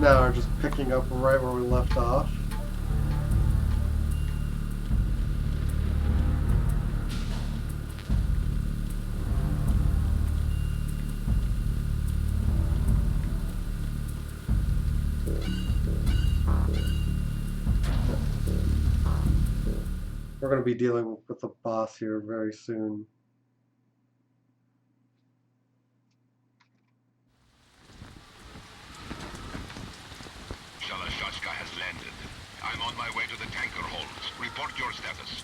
Now we're just picking up right where we left off. We're going to be dealing with the boss here very soon. Shalashashka has landed. I'm on my way to the tanker holds. Report your status.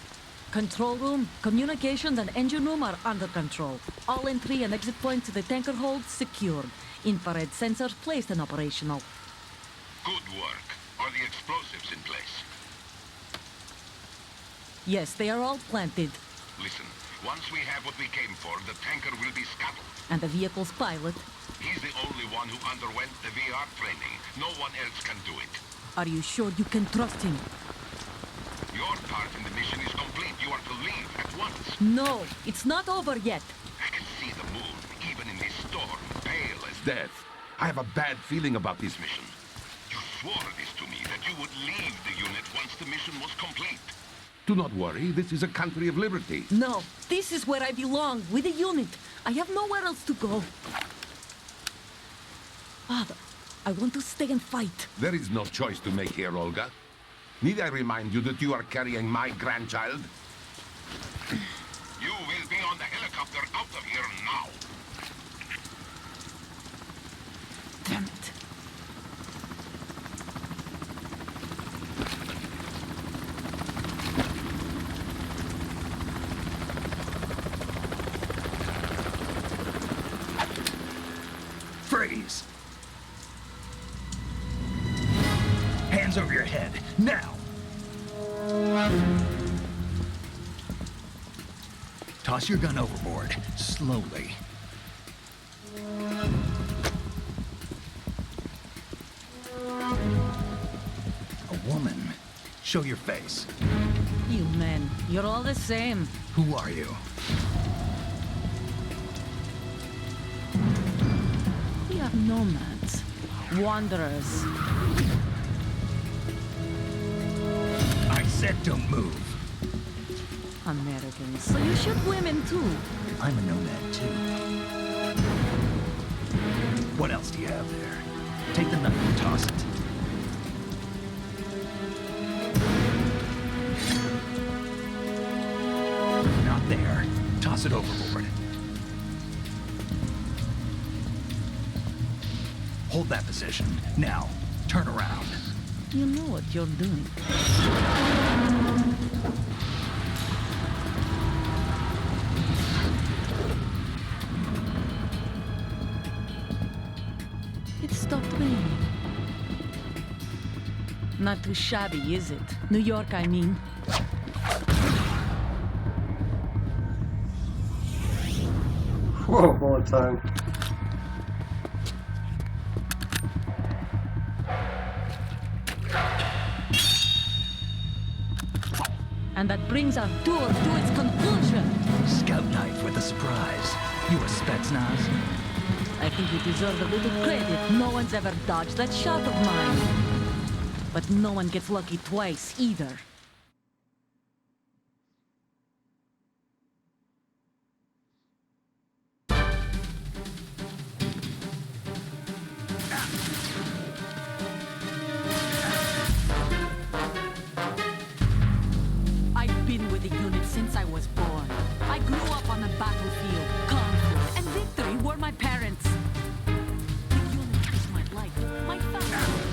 Control room, communications and engine room are under control. All entry and exit points to the tanker hold secured. Infrared sensors placed and operational. Good work. Are the explosives in place? Yes, they are all planted. Listen, once we have what we came for, the tanker will be scuttled. And the vehicle's pilot? He's the only one who underwent the VR training. No one else can do it. Are you sure you can trust him? Your part in the mission is complete. You are to leave at once. No, it's not over yet. I can see the moon, even in this storm, pale as death. I have a bad feeling about this mission. You swore this to me, that you would leave the unit once the mission was complete. Do not worry, this is a country of liberty. No, this is where I belong, with the unit. I have nowhere else to go. Father, I want to stay and fight. There is no choice to make here, Olga. Need I remind you that you are carrying my grandchild? You will be on the helicopter out of here now. Damn it. Freeze! Hands over your head, now! Toss your gun overboard, slowly. A woman. Show your face. You men, you're all the same. Who are you? We are nomads. Wanderers. I said don't move. Americans, so you shoot women too. I'm a nomad too. What else do you have there? Take the knife and toss it. Not there. Toss it overboard. Hold that position. Now, turn around. You know what you're doing. It stopped raining. Not too shabby, is it? New York, I mean. Whoa, bullet time. And that brings our tour to its conclusion. Scout knife with a surprise. You a Spetsnaz? I think you deserve a little credit. No one's ever dodged that shot of mine. But no one gets lucky twice, either. I've been with the unit since I was born. I grew up on the battlefield. Conflict and victory were my parents. The unit is my life, my family.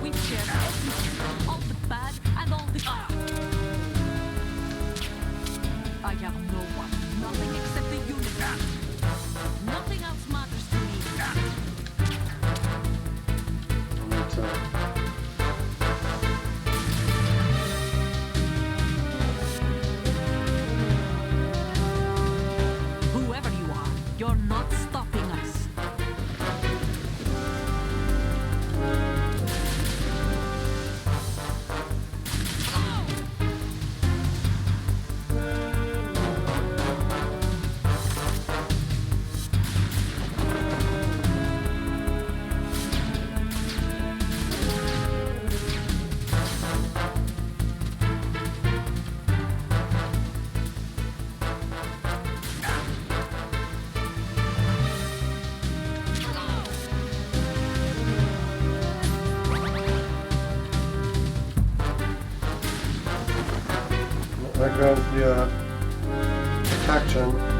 We've shared everything, all the bad and all the There goes the protection.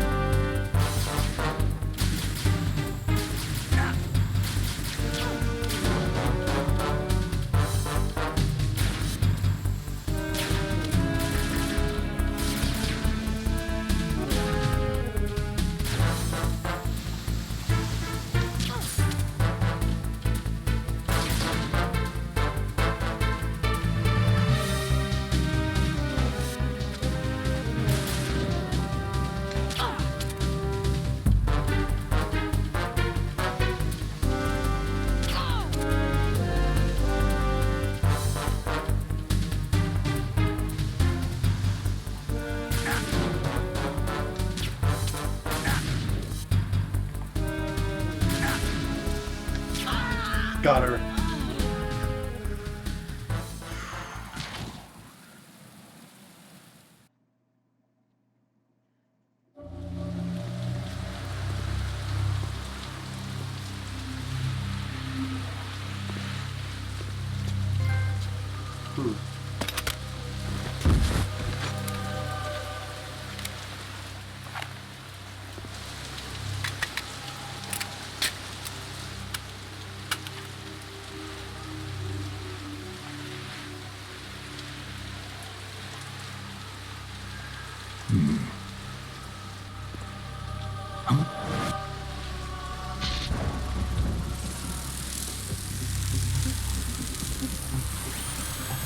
Got her.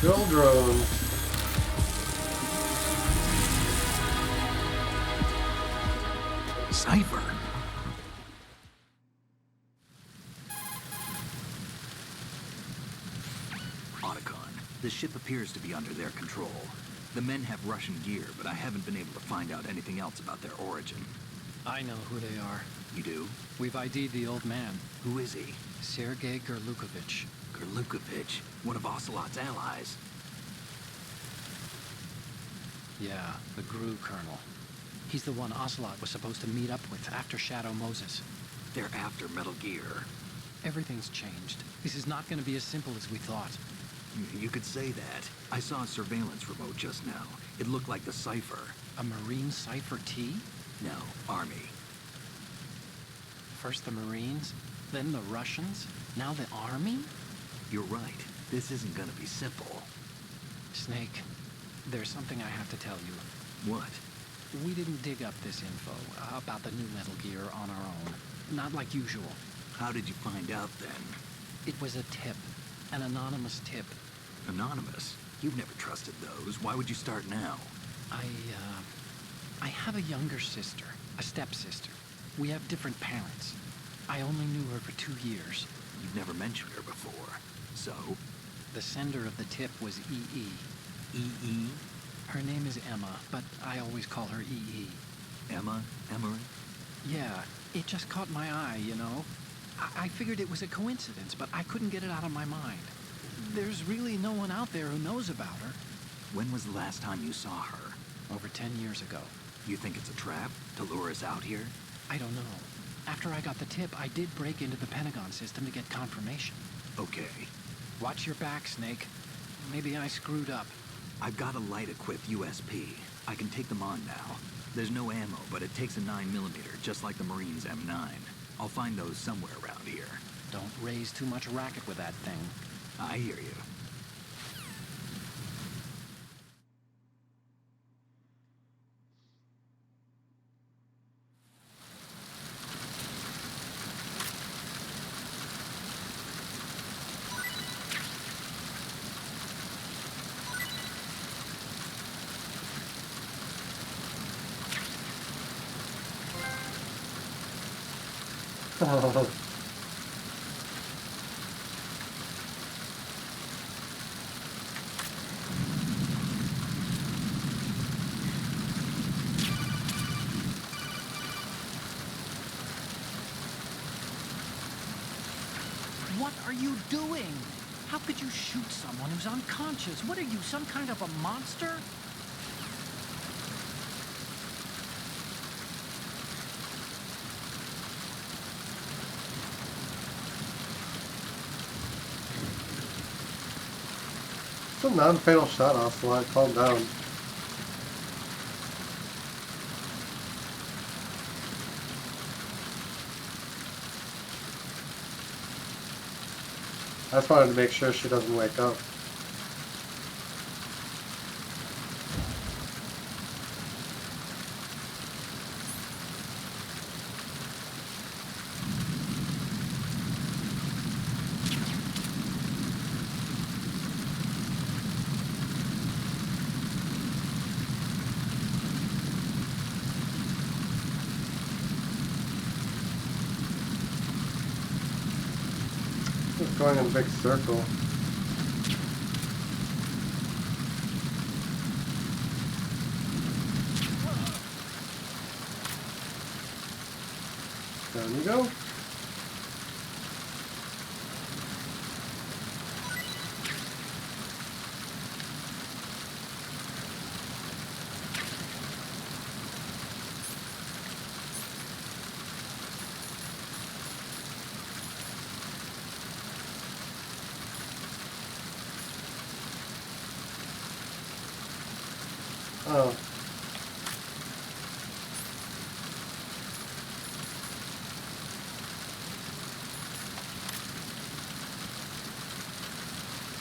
Kill drones. Cipher. Otacon, the ship appears to be under their control. The men have Russian gear, but I haven't been able to find out anything else about their origin. I know who they are. You do? We've ID'd the old man, Who is he? Sergei Gerlukovich. Gerlukovich, one of Ocelot's allies. Yeah, the GRU colonel. He's the one Ocelot was supposed to meet up with after Shadow Moses. They're after Metal Gear. Everything's changed. This is not going to be as simple as we thought. You could say that. I saw a surveillance remote just now. It looked like the Cipher. A Marine Cipher T? No, Army. First the Marines, then the Russians, now the Army? You're right. This isn't gonna be simple. Snake, there's something I have to tell you. What? We didn't dig up this info about the new Metal Gear on our own. Not like usual. How did you find out then? It was a tip. An anonymous tip. Anonymous? You've never trusted those. Why would you start now? I have a younger sister, a stepsister. We have different parents. I only knew her for 2 years. You've never mentioned her before. So? The sender of the tip was E.E. E.E.? Her name is Emma, but I always call her E.E. Emma? Emery? Yeah, it just caught my eye, you know? I figured it was a coincidence, but I couldn't get it out of my mind. There's really no one out there who knows about her. When was the last time you saw her? Over 10 years ago. You think it's a trap? To lure us out here? I don't know. After I got the tip, I did break into the Pentagon system to get confirmation. Okay. Watch your back, Snake. Maybe I screwed up. I've got a light-equipped USP. I can take them on now. There's no ammo, but it takes a 9mm, just like the Marines' M9. I'll find those somewhere around here. Don't raise too much racket with that thing. I hear you. What are you doing? How could you shoot someone who's unconscious? What are you, some kind of a monster? It's a non-fatal shot, Ocelot. Calm down. I just wanted to make sure she doesn't wake up. It's going in a big circle. Down you go. Oh.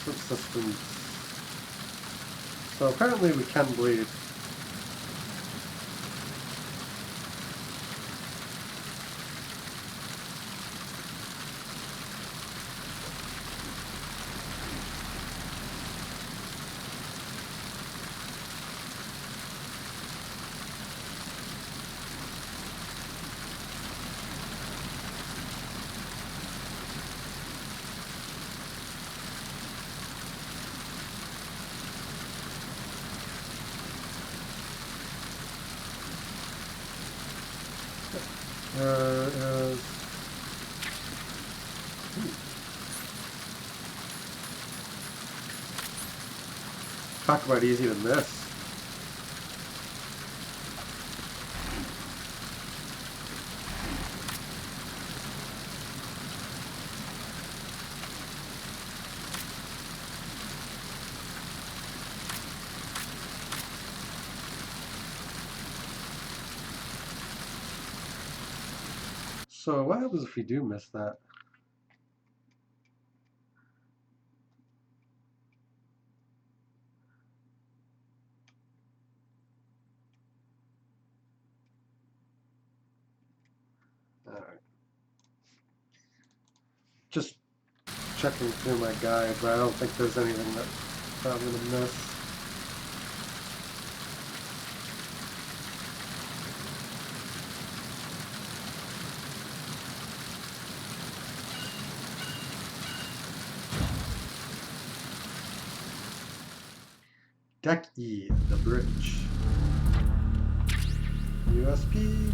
Subsistence. So apparently we can bleed. There is... Talk about easy to miss. So what happens if we do miss that? Alright. Just checking through my guide, but I don't think there's anything that I'm gonna miss. Deck E, the bridge. USP.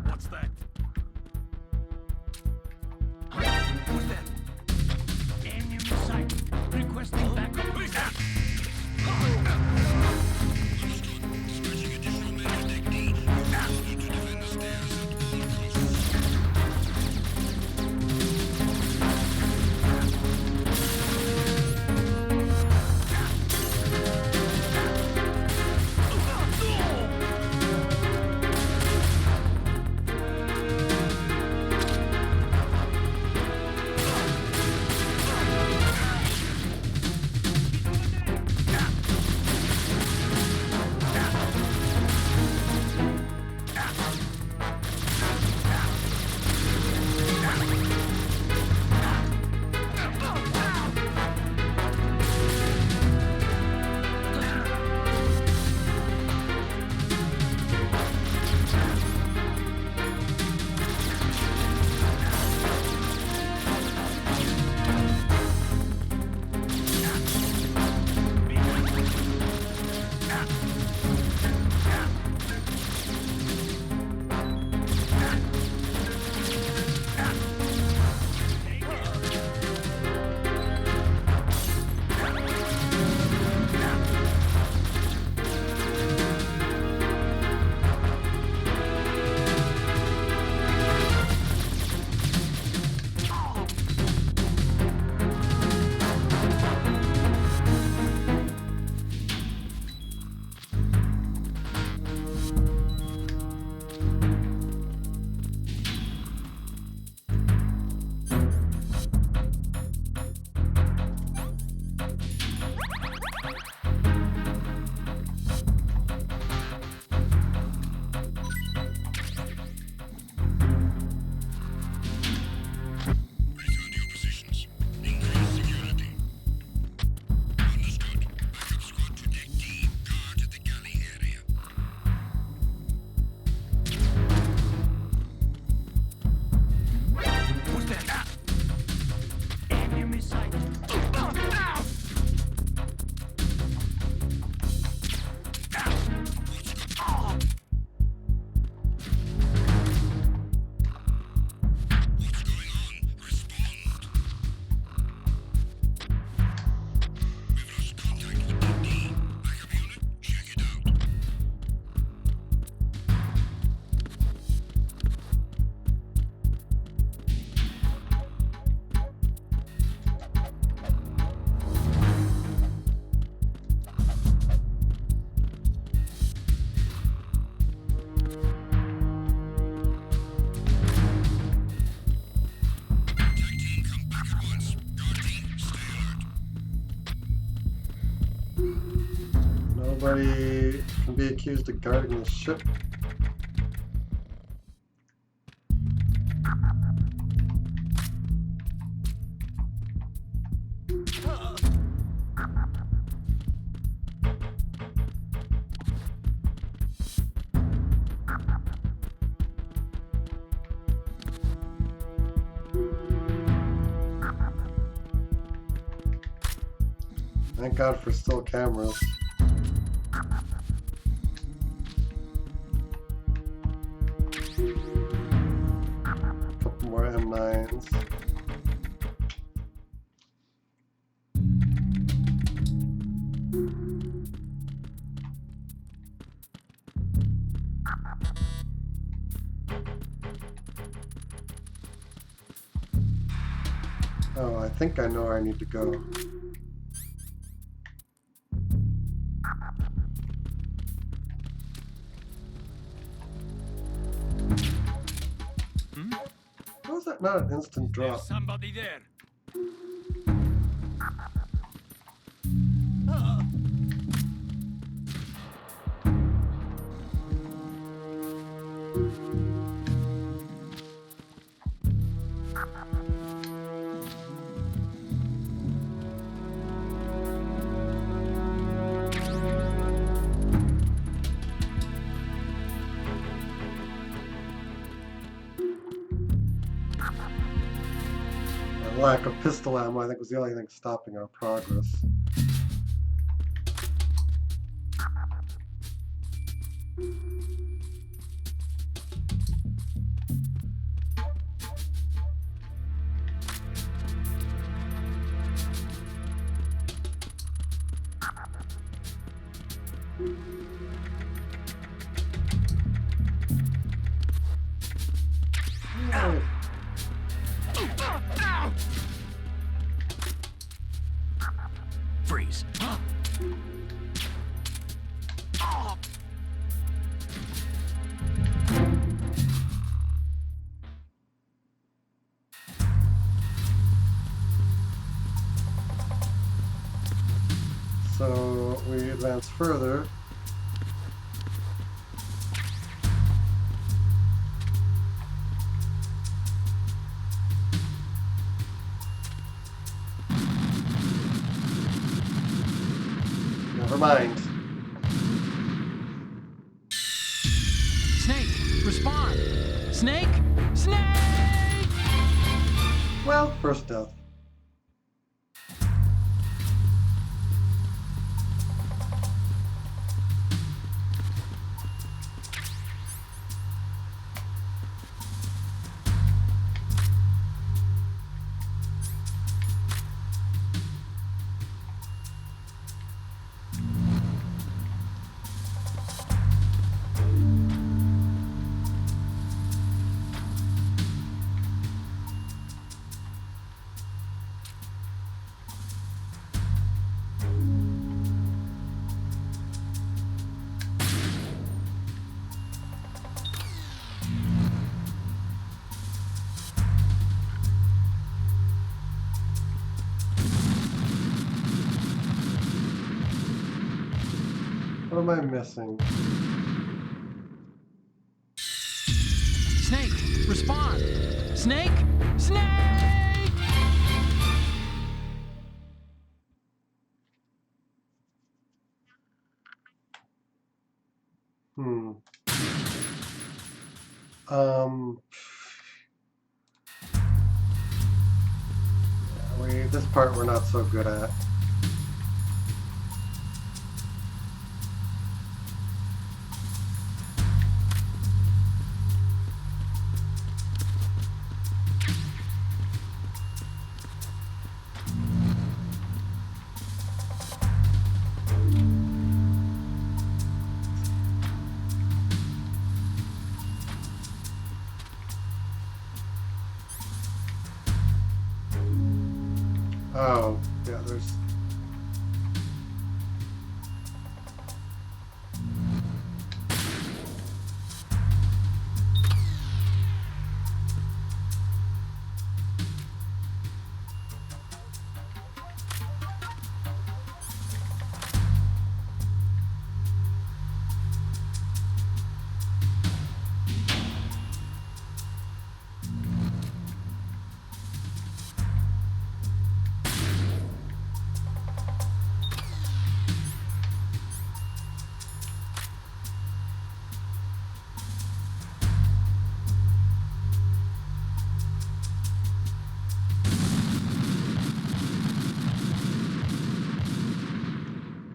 What's that? Who's that? Nobody can be accused of guarding the ship. Thank God for still cameras. Couple more M9s. Oh, I think I know where I need to go. How is that not an instant drop? There's somebody there. Lack of pistol ammo, I think, was the only thing stopping our progress. No. Freeze. So we advance further. Never mind. Snake, respond! Snake! Snake! Well, first death. What am I missing? Snake, respond! Snake! Snake! Hmm. Yeah, this part we're not so good at. Oh, yeah, there's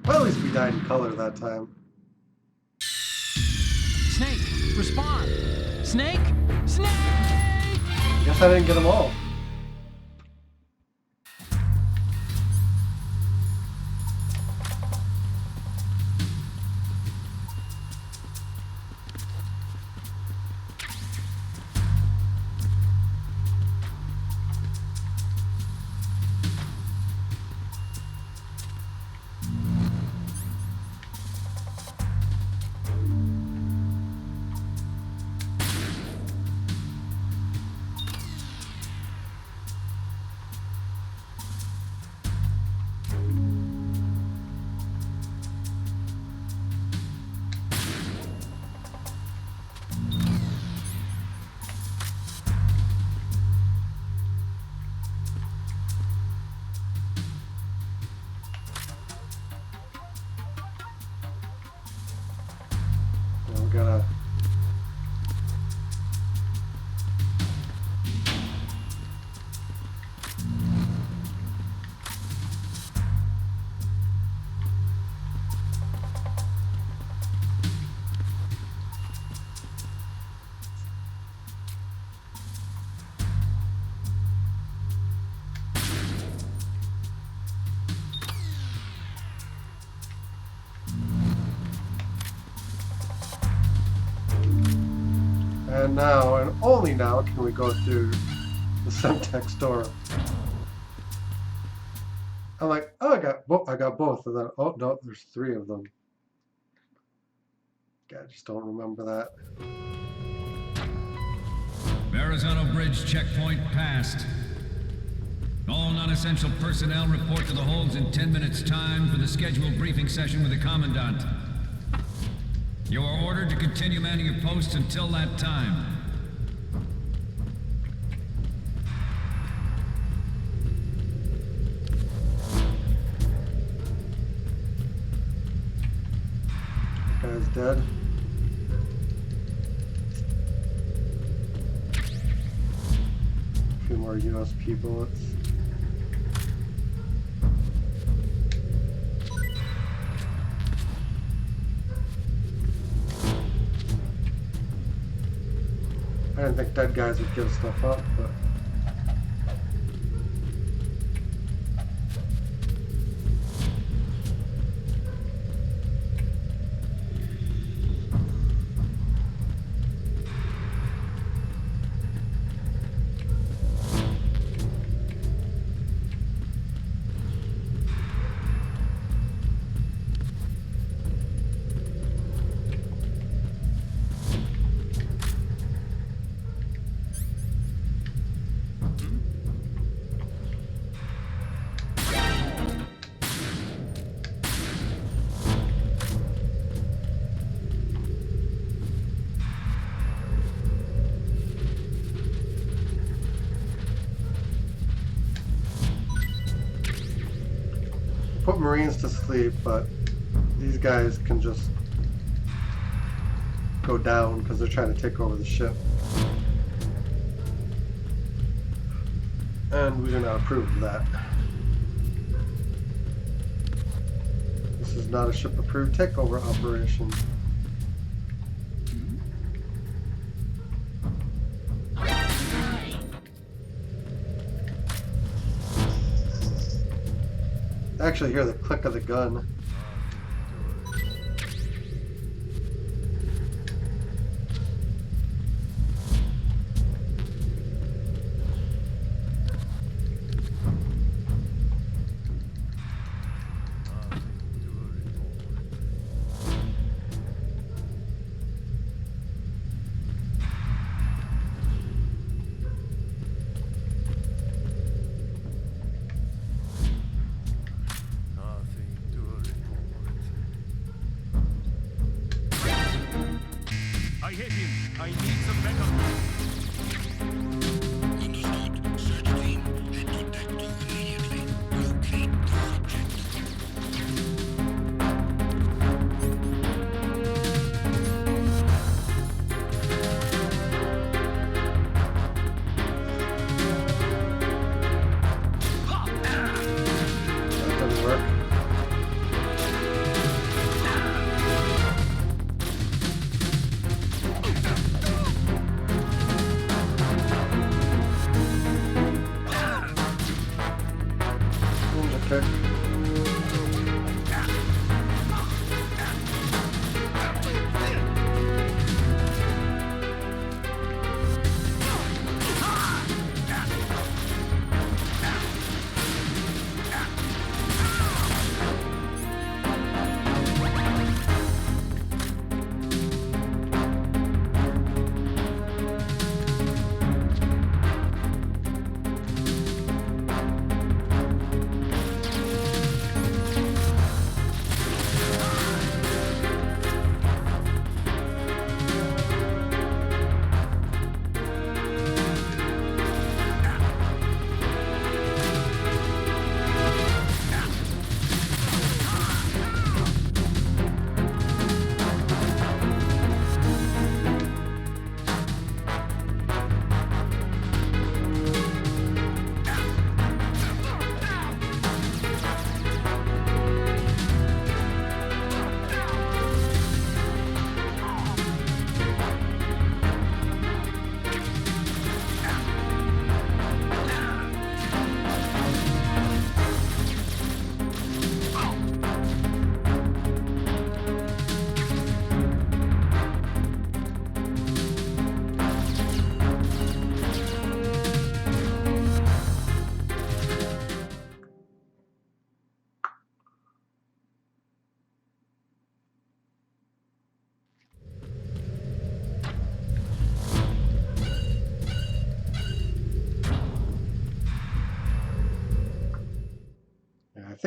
Well, at least we died in color that time. Snake, respond! Snake! Snake! Guess I didn't get them all. We gotta. And now, and only now, can we go through the Semtex door. I'm like, oh, I got both, and then, oh no, there's 3 of them. God, I just don't remember that. Verrazano Bridge checkpoint passed. All non-essential personnel report to the holds in 10 minutes' time for the scheduled briefing session with the Commandant. You are ordered to continue manning your posts until that time. Guy's dead. A few more USP bullets. I didn't think dead guys would give stuff up, but... Put Marines to sleep, but these guys can just go down because they're trying to take over the ship. And we do not approve of that. This is not a ship-approved takeover operation. I actually hear the click of the gun. I hit him. I need some backup. Understood. Search team, head to Deck 2 immediately. Locate the subject. That doesn't work.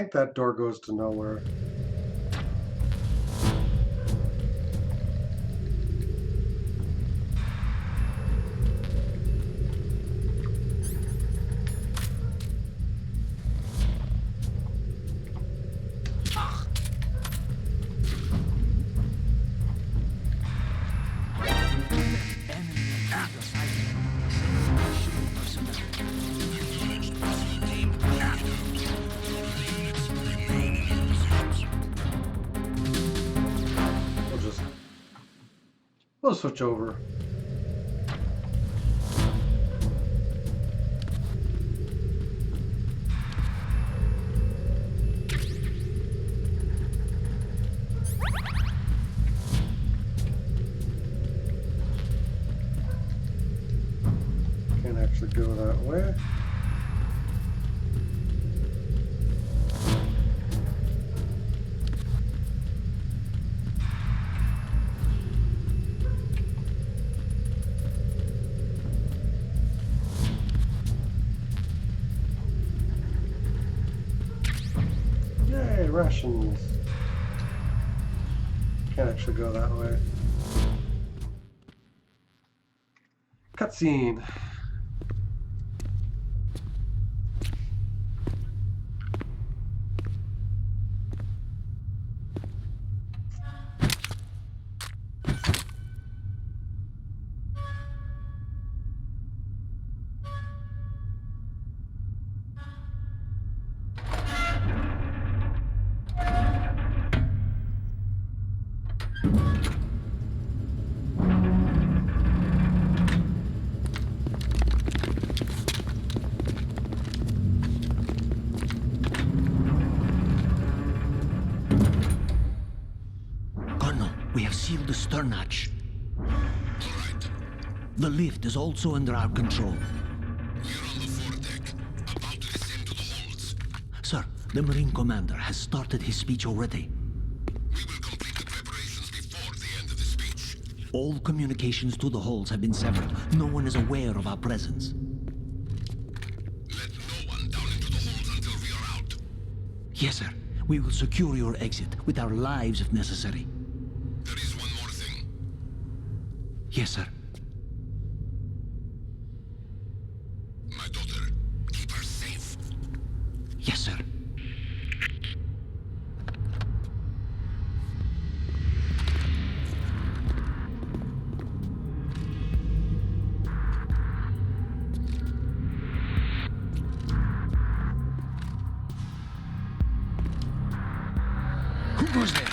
think that door goes to nowhere. We'll switch over. Can't actually go that way. Yay, rations. Can't actually go that way. Cutscene. We have sealed the stern hatch. All right. The lift is also under our control. We're on the foredeck, about to descend to the holds. Sir, the Marine Commander has started his speech already. We will complete the preparations before the end of the speech. All communications to the holds have been severed. No one is aware of our presence. Let no one down into the holds until we are out. Yes, sir. We will secure your exit with our lives if necessary. There is one more thing. Yes, sir. My daughter, keep her safe. Yes, sir. Who goes there?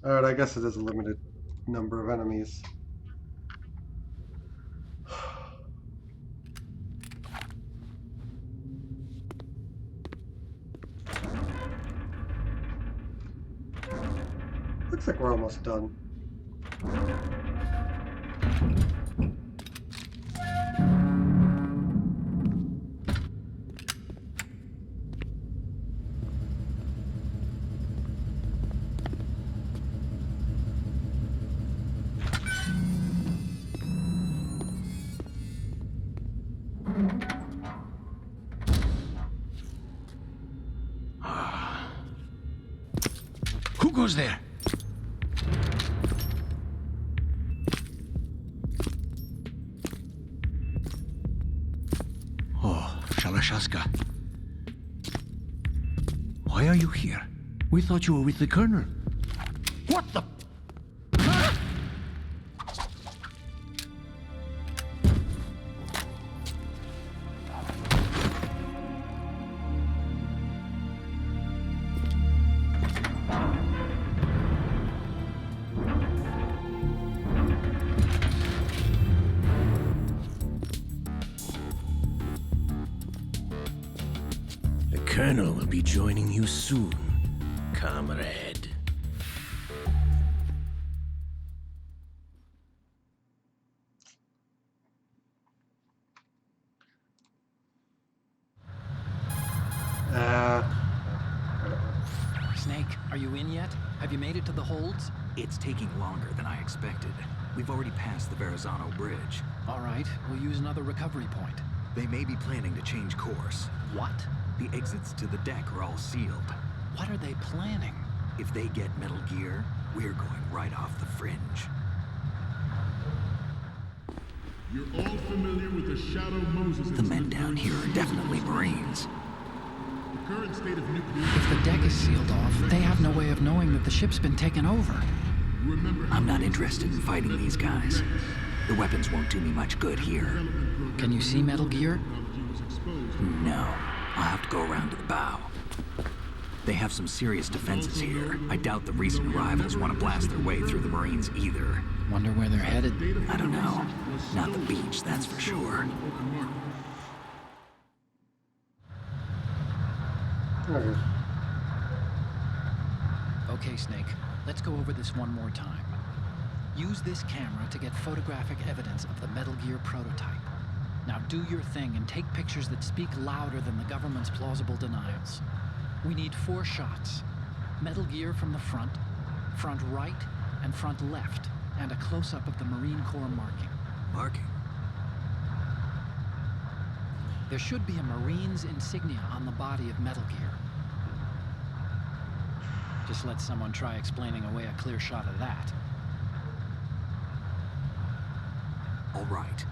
Alright, I guess it is a limited number of enemies. Looks like we're almost done. goes there? Oh, Shalashaska. Why are you here? We thought you were with the Colonel. What the... The Colonel will be joining you soon, comrade. Snake, are you in yet? Have you made it to the holds? It's taking longer than I expected. We've already passed the Verrazano Bridge. All right, we'll use another recovery point. They may be planning to change course. What? The exits to the deck are all sealed. What are they planning? If they get Metal Gear, we're going right off the fringe. You're all familiar with the Shadow Moses The men incident down during here are definitely Marines. The current state of nuclear... If the deck is sealed off, they have no way of knowing that the ship's been taken over. Remember, I'm not interested in fighting these guys. The weapons won't do me much good here. Can you see Metal Gear? No. I'll have to go around to the bow. They have some serious defenses here. I doubt the recent arrivals want to blast their way through the Marines either. Wonder where they're headed. I don't know. Not the beach, that's for sure. Okay. Okay, Snake. Let's go over this one more time. Use this camera to get photographic evidence of the Metal Gear prototype. Now do your thing and take pictures that speak louder than the government's plausible denials. We need 4 shots. Metal Gear from the front right, and front left, and a close-up of the Marine Corps marking. Marking? There should be a Marine's insignia on the body of Metal Gear. Just let someone try explaining away a clear shot of that. All right.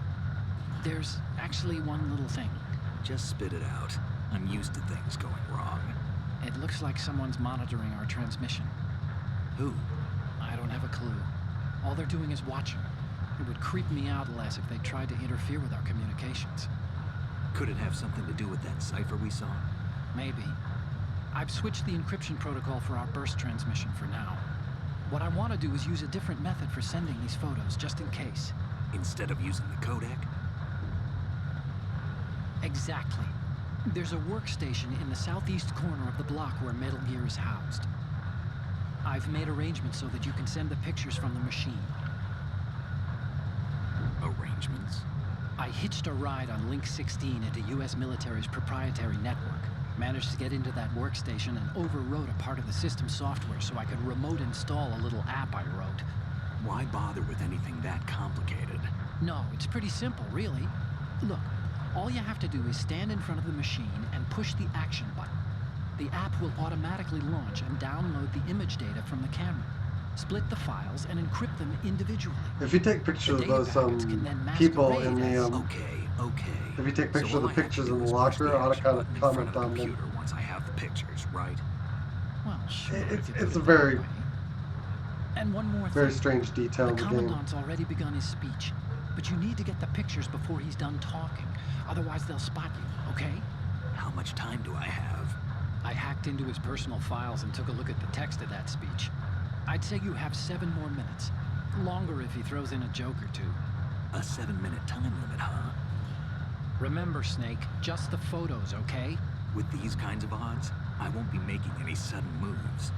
There's actually one little thing. Just spit it out. I'm used to things going wrong. It looks like someone's monitoring our transmission. Who? I don't have a clue. All they're doing is watching. It would creep me out less if they tried to interfere with our communications. Could it have something to do with that cipher we saw? Maybe. I've switched the encryption protocol for our burst transmission for now. What I want to do is use a different method for sending these photos, just in case. Instead of using the codec? Exactly. There's a workstation in the southeast corner of the block where Metal Gear is housed. I've made arrangements so that you can send the pictures from the machine. Arrangements? I hitched a ride on Link 16 into U.S. military's proprietary network. Managed to get into that workstation and overwrote a part of the system software so I could remote install a little app I wrote. Why bother with anything that complicated? No, it's pretty simple, really. Look, all you have to do is stand in front of the machine and push the action button. The app will automatically launch and download the image data from the camera, split the files, and encrypt them individually. If you take pictures of those people in the Okay. if you take pictures So of the all I have to pictures do in the is push locker, the I ought to action kind of button in front comment of the on them. computer once I have the pictures, right? Well, sure. It's- if you it's put a it very- that way. And one more Very thing. strange detail The in the game. Commandant's already begun his speech, but you need to get the pictures before he's done talking. Otherwise, they'll spot you, okay? How much time do I have? I hacked into his personal files and took a look at the text of that speech. I'd say you have 7 more minutes. Longer if he throws in a joke or two. A 7-minute time limit, huh? Remember, Snake, just the photos, okay? With these kinds of odds, I won't be making any sudden moves.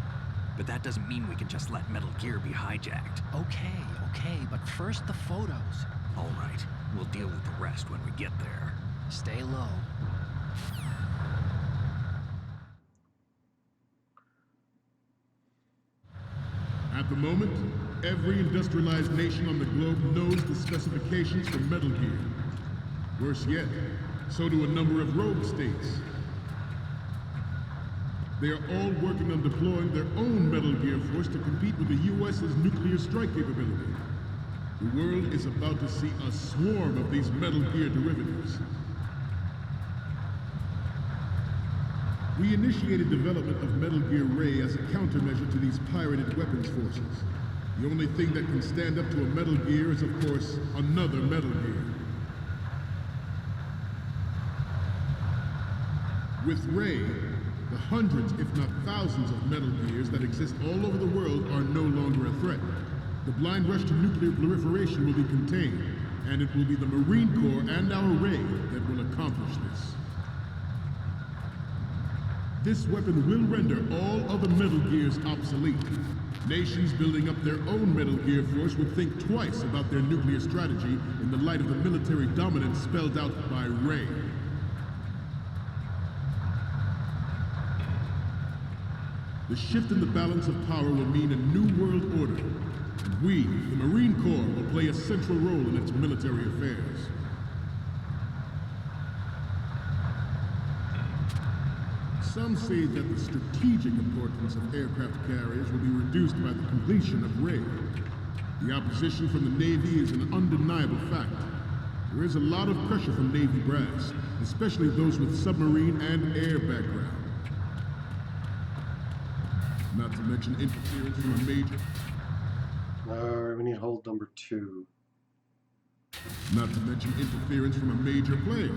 But that doesn't mean we can just let Metal Gear be hijacked. Okay, but first the photos. All right, we'll deal with the rest when we get there. Stay low. At the moment, every industrialized nation on the globe knows the specifications for Metal Gear. Worse yet, so do a number of rogue states. They are all working on deploying their own Metal Gear force to compete with the U.S.'s nuclear strike capability. The world is about to see a swarm of these Metal Gear derivatives. We initiated development of Metal Gear Ray as a countermeasure to these pirated weapons forces. The only thing that can stand up to a Metal Gear is, of course, another Metal Gear. With Ray, the hundreds, if not thousands, of Metal Gears that exist all over the world are no longer a threat. The blind rush to nuclear proliferation will be contained, and it will be the Marine Corps and our Ray that will accomplish this. This weapon will render all other Metal Gears obsolete. Nations building up their own Metal Gear force would think twice about their nuclear strategy in the light of the military dominance spelled out by Ray. The shift in the balance of power will mean a new world order, and we, the Marine Corps, will play a central role in its military affairs. Some say that the strategic importance of aircraft carriers will be reduced by the completion of Ray. The opposition from the Navy is an undeniable fact. There is a lot of pressure from Navy brass, especially those with submarine and air background. Not to mention interference from a major... We need hold number 2. Not to mention interference from a major player.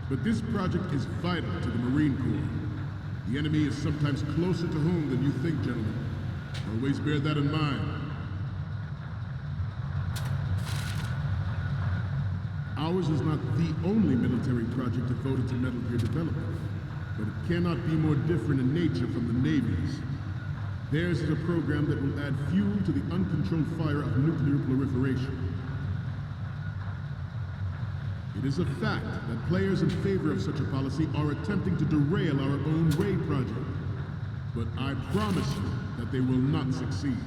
But this project is vital to the Marine Corps. The enemy is sometimes closer to home than you think, gentlemen. Always bear that in mind. Ours is not the only military project devoted to Metal Gear development, but it cannot be more different in nature from the Navy's. Theirs is a program that will add fuel to the uncontrolled fire of nuclear proliferation. It is a fact that players in favor of such a policy are attempting to derail our own Ray project. But I promise you that they will not succeed.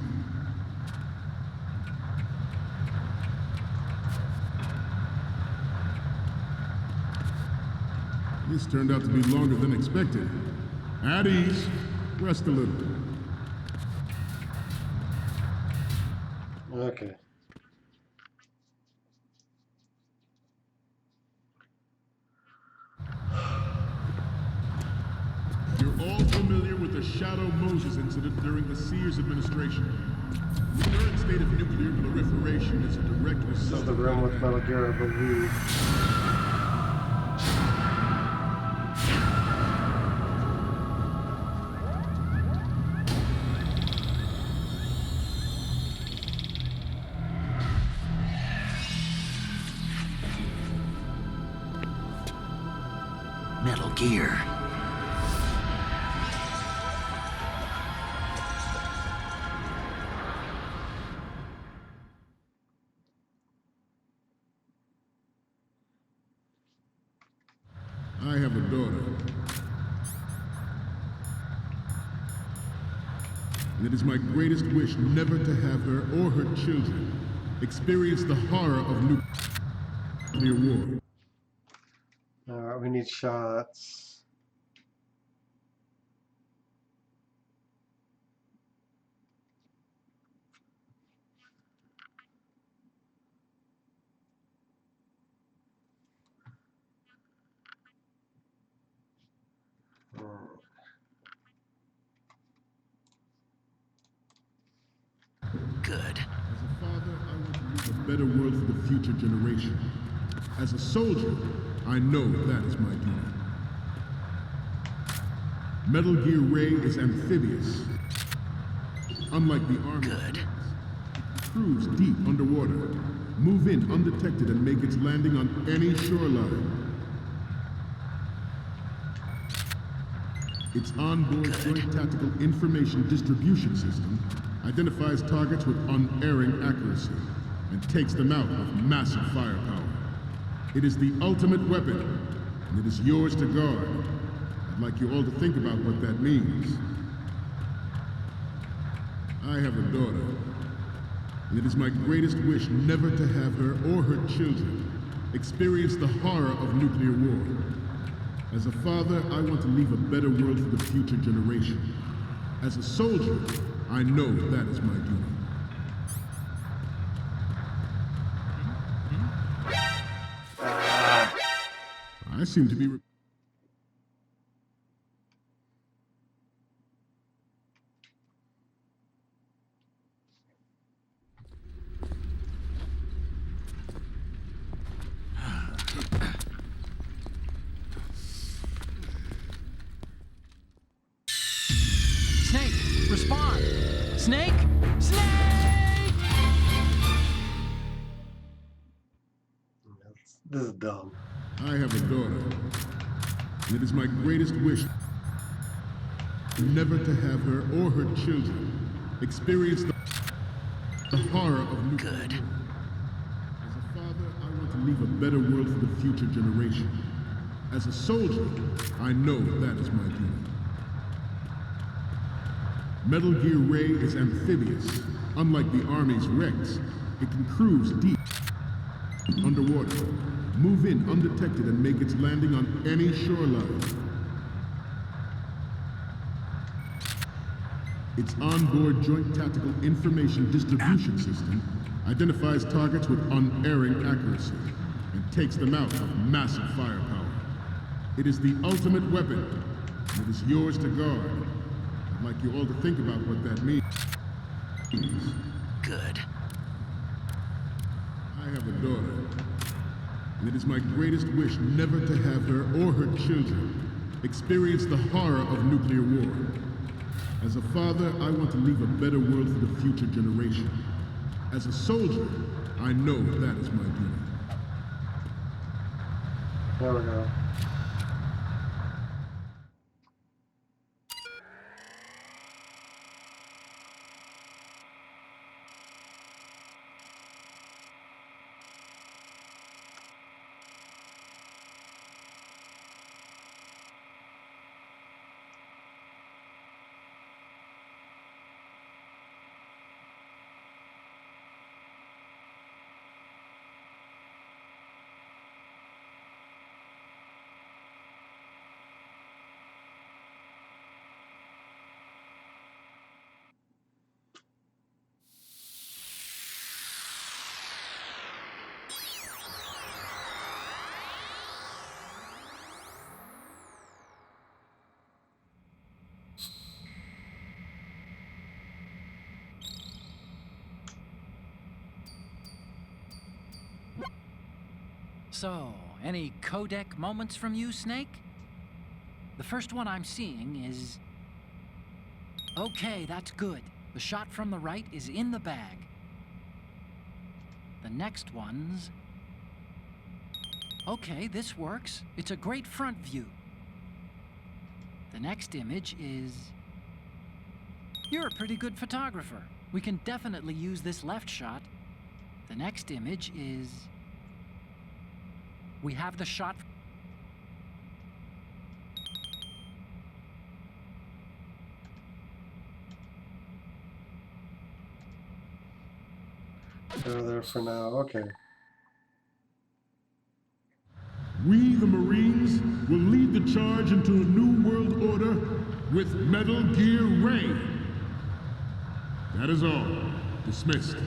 This turned out to be longer than expected. At ease. Rest a little. Okay. You're all familiar with the Shadow Moses incident during the Sears administration. The current state of nuclear proliferation is a direct result. This is the room with Metal Gear, I believe. Metal Gear. I have a daughter. And it is my greatest wish never to have her or her children experience the horror of nuclear war. Alright, we need shots. Good. As a father, I want to leave a better world for the future generation. As a soldier, I know that is my duty. Metal Gear Ray is amphibious. Unlike the Army, Good. it cruise deep underwater, move in undetected and make its landing on any shoreline. Its onboard joint tactical information distribution system identifies targets with unerring accuracy and takes them out with massive firepower. It is the ultimate weapon, and it is yours to guard. I'd like you all to think about what that means. I have a daughter, and it is my greatest wish never to have her or her children experience the horror of nuclear war. As a father, I want to leave a better world for the future generation. As a soldier, I know that is my duty. I seem to be... Snake, respond! Snake! Snake! This is dumb. I have a daughter. And it is my greatest wish never to have her or her children experience the horror of nuclear war. As a father, I want to leave a better world for the future generation. As a soldier, I know that is my duty. Metal Gear Ray is amphibious. Unlike the Army's Rex, it can cruise deep underwater, move in undetected, and make its landing on any shoreline. Its onboard Joint Tactical Information Distribution System identifies targets with unerring accuracy and takes them out with massive firepower. It is the ultimate weapon, and it is yours to guard. I'd like you all to think about what that means. Good. I have a daughter, and it is my greatest wish never to have her or her children experience the horror of nuclear war. As a father, I want to leave a better world for the future generation. As a soldier, I know that is my duty. There we go. So, any codec moments from you, Snake? The first one I'm seeing is... Okay, that's good. The shot from the right is in the bag. The next one's... Okay, this works. It's a great front view. The next image is... You're a pretty good photographer. We can definitely use this left shot. The next image is... We have the shot... They're there for now. Okay. We, the Marines, will lead the charge into a new world order with Metal Gear Ray. That is all. Dismissed.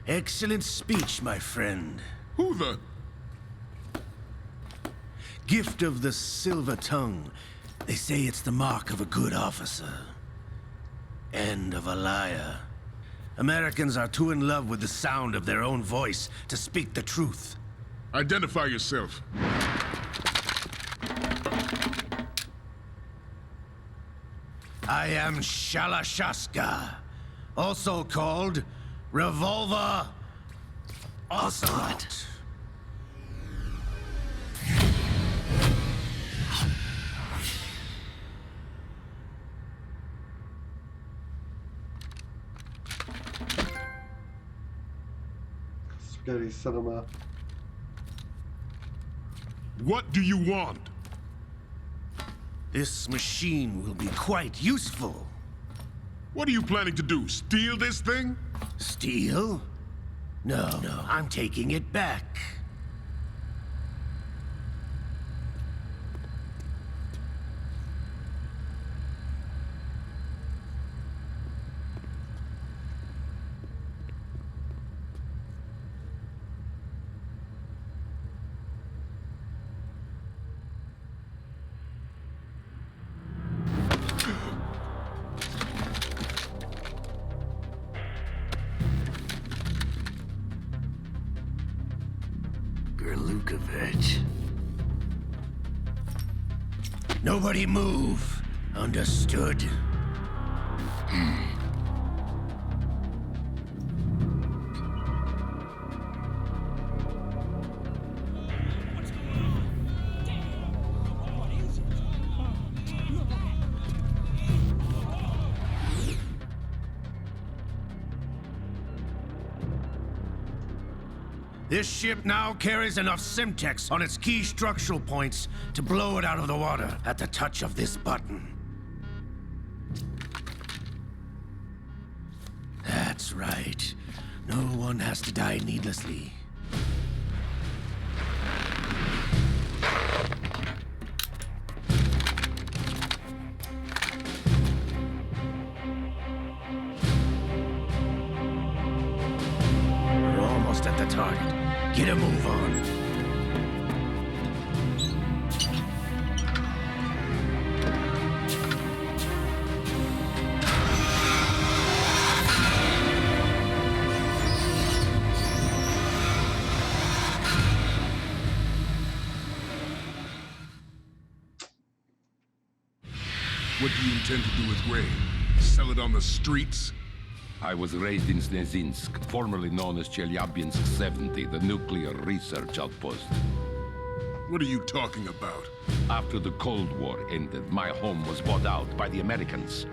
Excellent speech, my friend. Who the... Gift of the silver tongue. They say it's the mark of a good officer. And of a liar. Americans are too in love with the sound of their own voice to speak the truth. Identify yourself. I am Shalashaska, also called Revolver Ocelot. Spaghetti cinema. What do you want? This machine will be quite useful. What are you planning to do? Steal this thing? Steal? No, I'm taking it back. Nobody move. Understood? This ship now carries enough Simtex on its key structural points to blow it out of the water at the touch of this button. That's right. No one has to die needlessly. We're almost at the target. Get a move on. What do you intend to do with Ray? Sell it on the streets? I was raised in Snezinsk, formerly known as Chelyabinsk 70, the nuclear research outpost. What are you talking about? After the Cold War ended, my home was bought out by the Americans.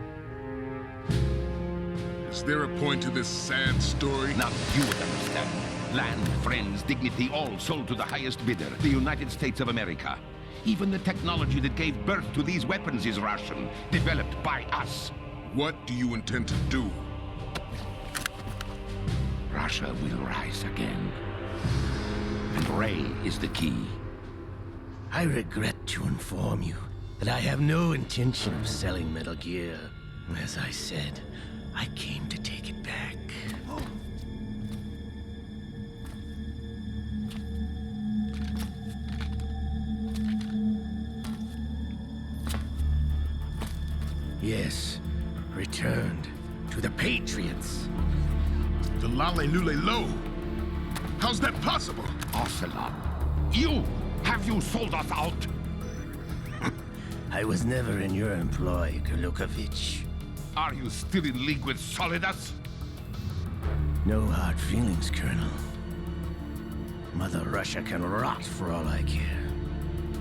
Is there a point to this sad story? Now you would understand. Land, friends, dignity, all sold to the highest bidder, the United States of America. Even the technology that gave birth to these weapons is Russian, developed by us. What do you intend to do? Russia will rise again. And Ray is the key. I regret to inform you that I have no intention of selling Metal Gear. As I said, I came to take it back. Yes, returned to the Patriots. The Lale Lule Lo? How's that possible? Ocelot, have you sold us out? I was never in your employ, Golukovich. Are you still in league with Solidus? No hard feelings, Colonel. Mother Russia can rot for all I care.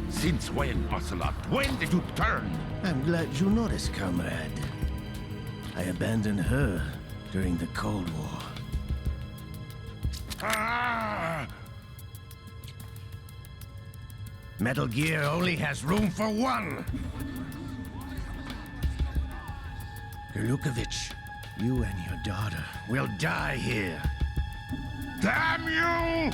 Since when, Ocelot? When did you turn? I'm glad you noticed, comrade. I abandoned her during the Cold War. Ah! Metal Gear only has room for one! Golukovich, you and your daughter will die here. Damn you!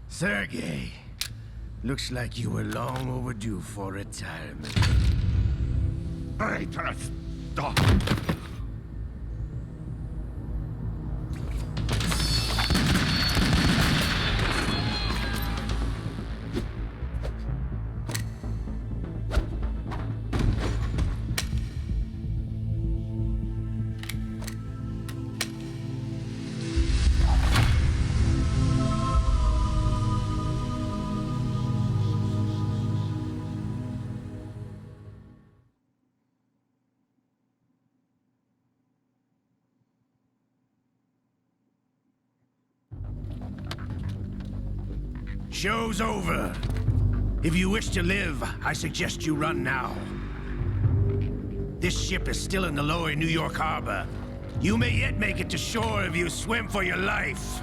Sergei, looks like you were long overdue for retirement. Traitorous dog! show's over. If you wish to live, I suggest you run now. This ship is still in the lower New York harbor. You may yet make it to shore if you swim for your life.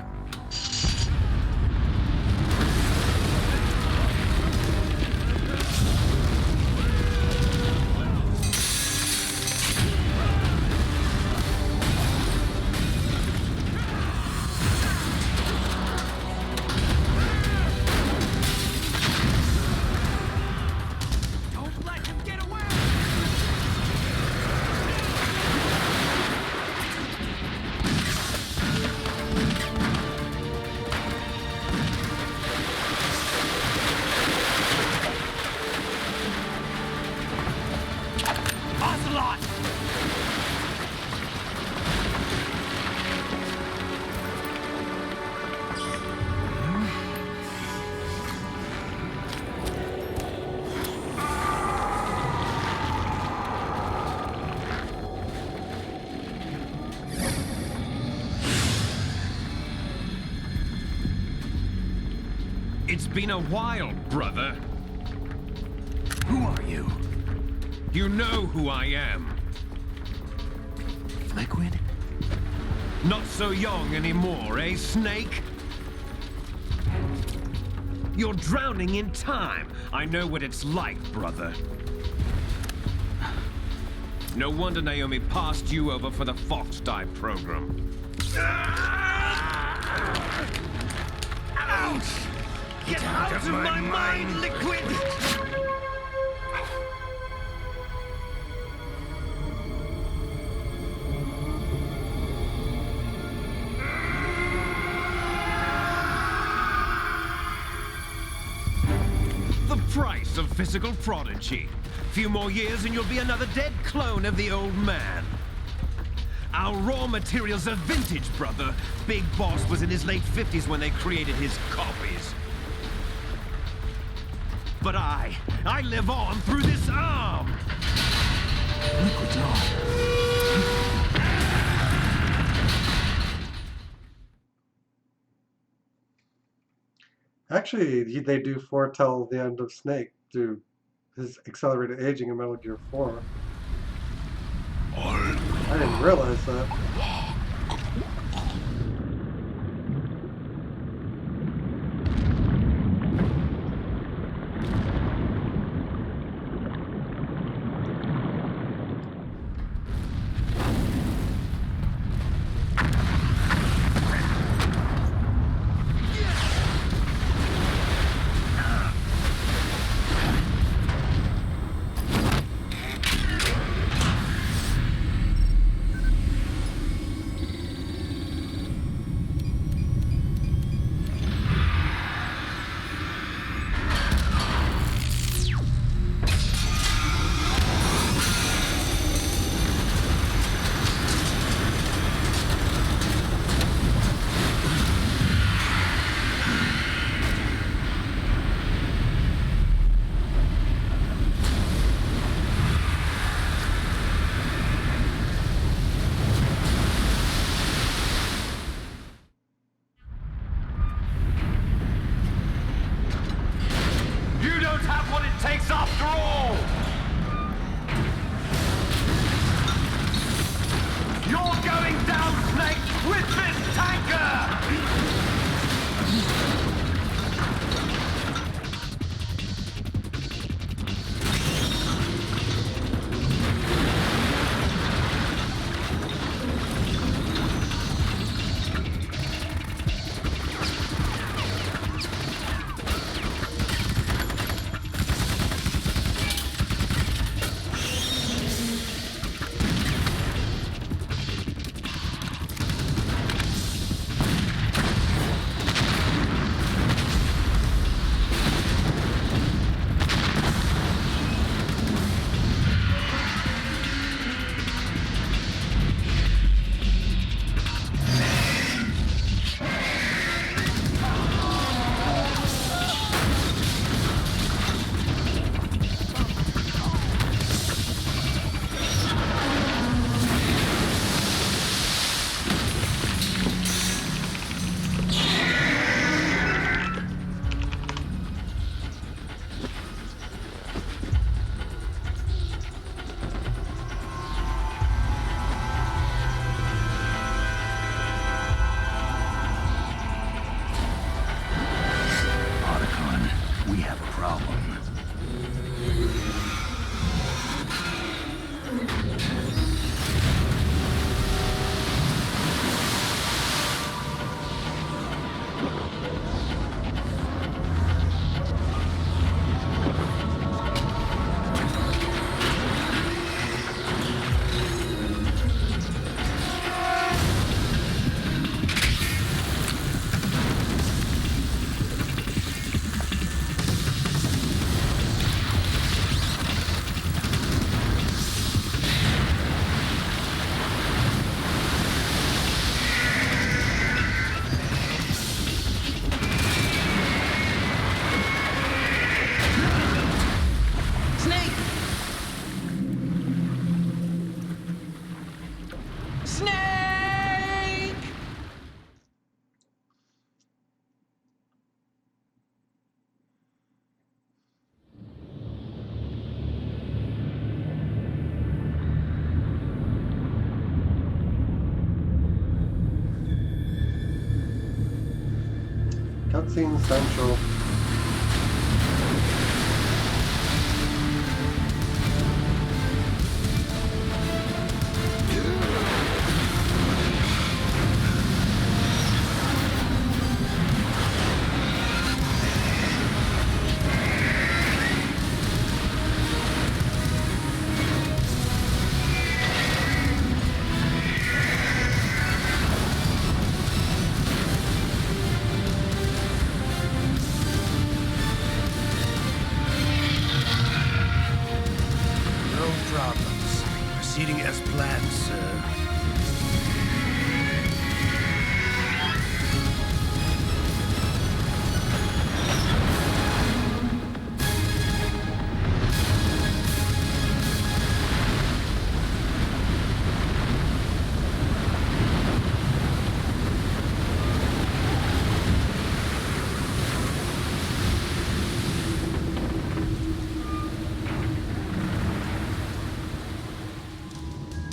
It's been a while, brother. Who are you? You know who I am. Liquid? Not so young anymore, eh, Snake? You're drowning in time. I know what it's like, brother. No wonder Naomi passed you over for the Fox Dive program. Ouch! Get out of my mind, Liquid! The price of physical prodigy. Few more years and you'll be another dead clone of the old man. Our raw materials are vintage, brother. Big Boss was in his late 50s when they created his copies. But I live on through this arm! Liquid's on. Actually, they do foretell the end of Snake through his accelerated aging in Metal Gear 4. I didn't realize that. Cutscene Central. Proceeding as planned, sir.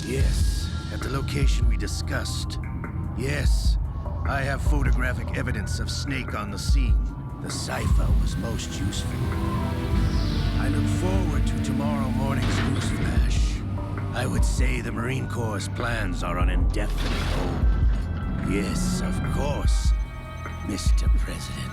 Yes, at the location we discussed. Yes, I have photographic evidence of Snake on the scene. The cipher was most useful. I look forward to tomorrow morning's news flash. I would say the Marine Corps' plans are on indefinite hold. Yes, of course, Mr. President.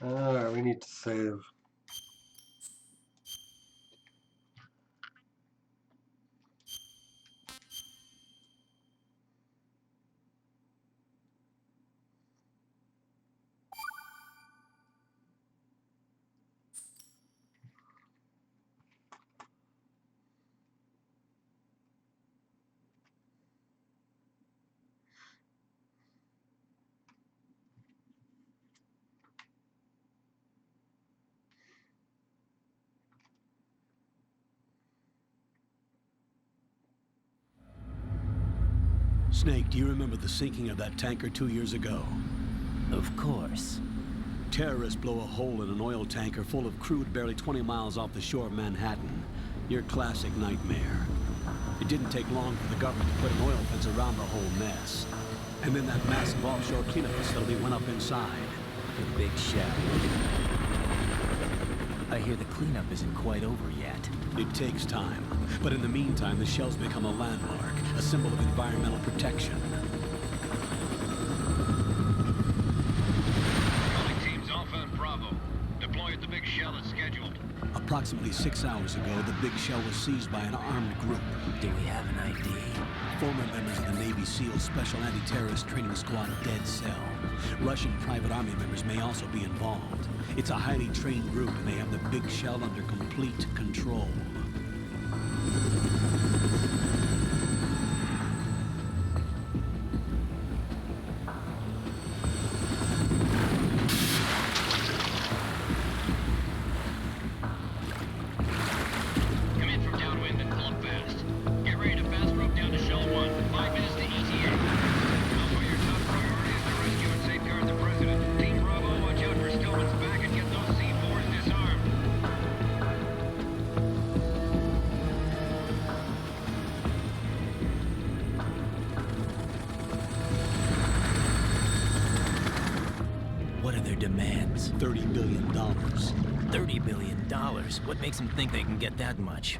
Alright, we need to save. Snake, do you remember the sinking of that tanker 2 years ago? Of course. Terrorists blow a hole in an oil tanker full of crude barely 20 miles off the shore of Manhattan. Your classic nightmare. It didn't take long for the government to put an oil fence around the whole mess. And then that massive offshore cleanup facility went up inside. The big shell. I hear the cleanup isn't quite over yet. It takes time. But in the meantime, the shell's become a landmark, a symbol of environmental protection. Calling teams Alpha and Bravo. Deploy at the big shell as scheduled. Approximately 6 hours ago, the big shell was seized by an armed group. Do we have an ID? Former members of the Navy SEALs Special Anti-Terrorist Training Squad Dead Cell. Russian private army members may also be involved. It's a highly trained group, and they have the big shell under complete control. Come in from downwind and pull up fast. Get ready to fast rope down to Shell 1. 5 minutes to ETA. Alpha, your top priority is to rescue and safeguard the President. Team Bravo, watch out for Stillman's back and get those C4s disarmed. What are their demands? $30 billion. $30 billion? What makes them think they can get that much?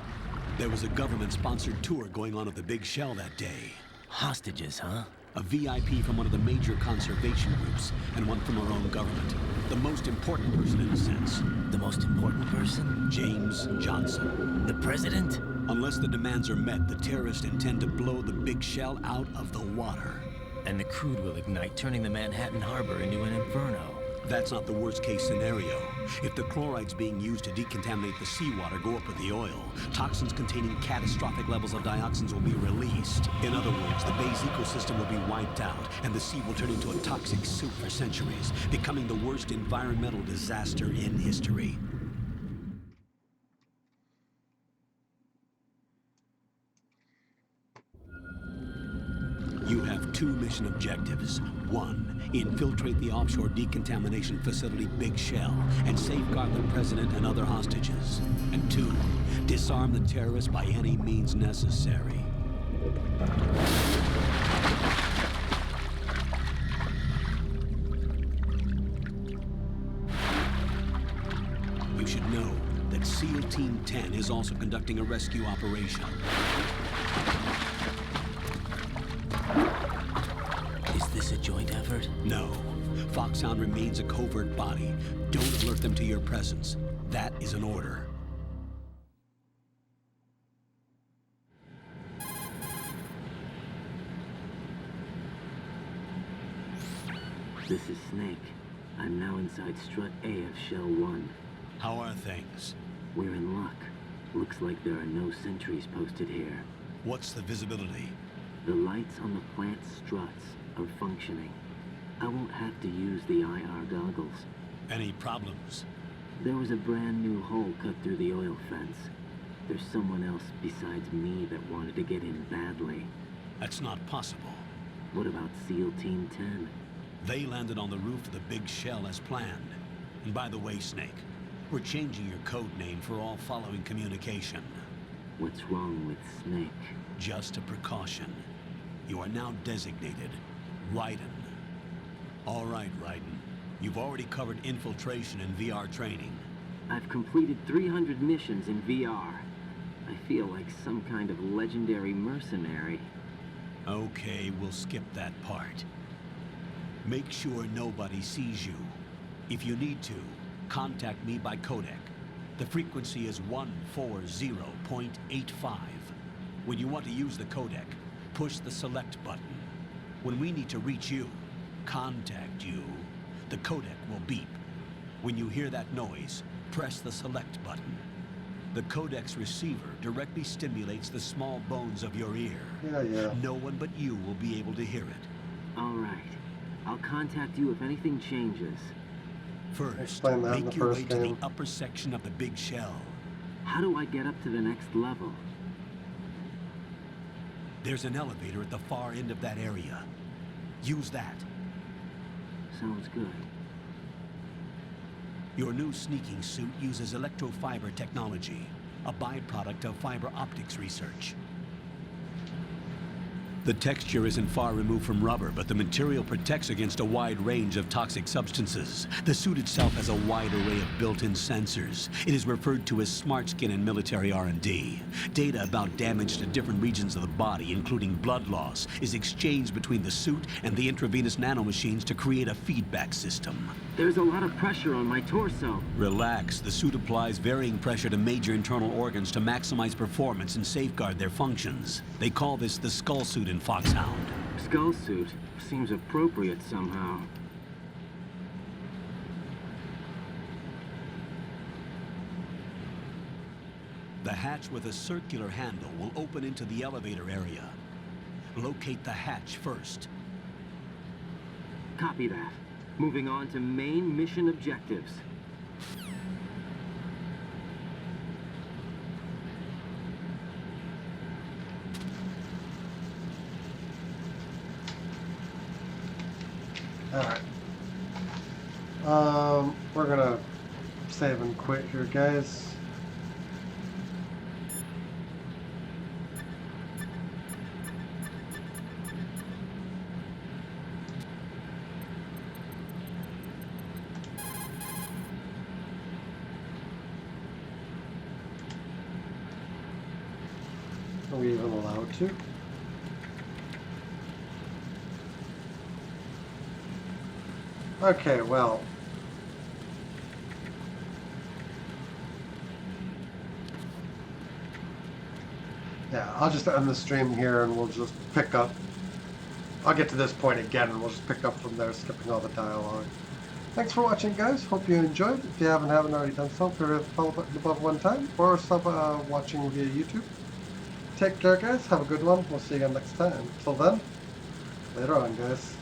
There was a government-sponsored tour going on at the big shell that day. Hostages, huh? A VIP from one of the major conservation groups, and one from our own government. The most important person in a sense. The most important person? James Johnson. The President? Unless the demands are met, the terrorists intend to blow the big shell out of the water. And the crude will ignite, turning the Manhattan Harbor into an inferno. That's not the worst-case scenario. If the chlorides being used to decontaminate the seawater go up with the oil, toxins containing catastrophic levels of dioxins will be released. In other words, the bay's ecosystem will be wiped out, and the sea will turn into a toxic soup for centuries, becoming the worst environmental disaster in history. 2 mission objectives. 1, infiltrate the offshore decontamination facility Big Shell and safeguard the president and other hostages. And 2, disarm the terrorists by any means necessary. You should know that SEAL Team 10 is also conducting a rescue operation. Is this a joint effort? No. Foxhound remains a covert body. Don't alert them to your presence. That is an order. This is Snake. I'm now inside Strut A of Shell 1. How are things? We're in luck. Looks like there are no sentries posted here. What's the visibility? The lights on the plant struts are functioning. I won't have to use the IR goggles. Any problems? There was a brand new hole cut through the oil fence. There's someone else besides me that wanted to get in badly. That's not possible. What about SEAL Team 10? They landed on the roof of the Big Shell as planned. And by the way, Snake, we're changing your code name for all following communication. What's wrong with Snake? Just a precaution. You are now designated Raiden. All right, Raiden. You've already covered infiltration and VR training. I've completed 300 missions in VR. I feel like some kind of legendary mercenary. Okay, we'll skip that part. Make sure nobody sees you. If you need to, contact me by codec. The frequency is 140.85. When you want to use the codec, push the select button. When we need to reach you, contact you, the codec will beep. When you hear that noise, press the select button. The codec's receiver directly stimulates the small bones of your ear. Yeah. No one but you will be able to hear it. All right. I'll contact you if anything changes. First, Explain that in make the your first way to game. the upper section of the Big Shell. How do I get up to the next level? There's an elevator at the far end of that area. Use that. Sounds good. Your new sneaking suit uses electrofiber technology, a byproduct of fiber optics research. The texture isn't far removed from rubber, but the material protects against a wide range of toxic substances. The suit itself has a wide array of built-in sensors. It is referred to as smart skin in military R&D. Data about damage to different regions of the body, including blood loss, is exchanged between the suit and the intravenous nanomachines to create a feedback system. There's a lot of pressure on my torso. Relax. The suit applies varying pressure to major internal organs to maximize performance and safeguard their functions. They call this the skull suit in Foxhound. Skull suit seems appropriate somehow. The hatch with a circular handle will open into the elevator area. Locate the hatch first. Copy that. Moving on to main mission objectives. Alright. We're gonna save and quit here, guys. Are we even allowed to? Okay, well. Yeah, I'll just end the stream here and we'll just pick up. I'll get to this point again and we'll just pick up from there, skipping all the dialogue. Thanks for watching, guys. Hope you enjoyed. If you haven't already done so, feel free to follow button above one time or stop watching via YouTube. Take care, guys. Have a good one. We'll see you again next time. Till then, later on, guys.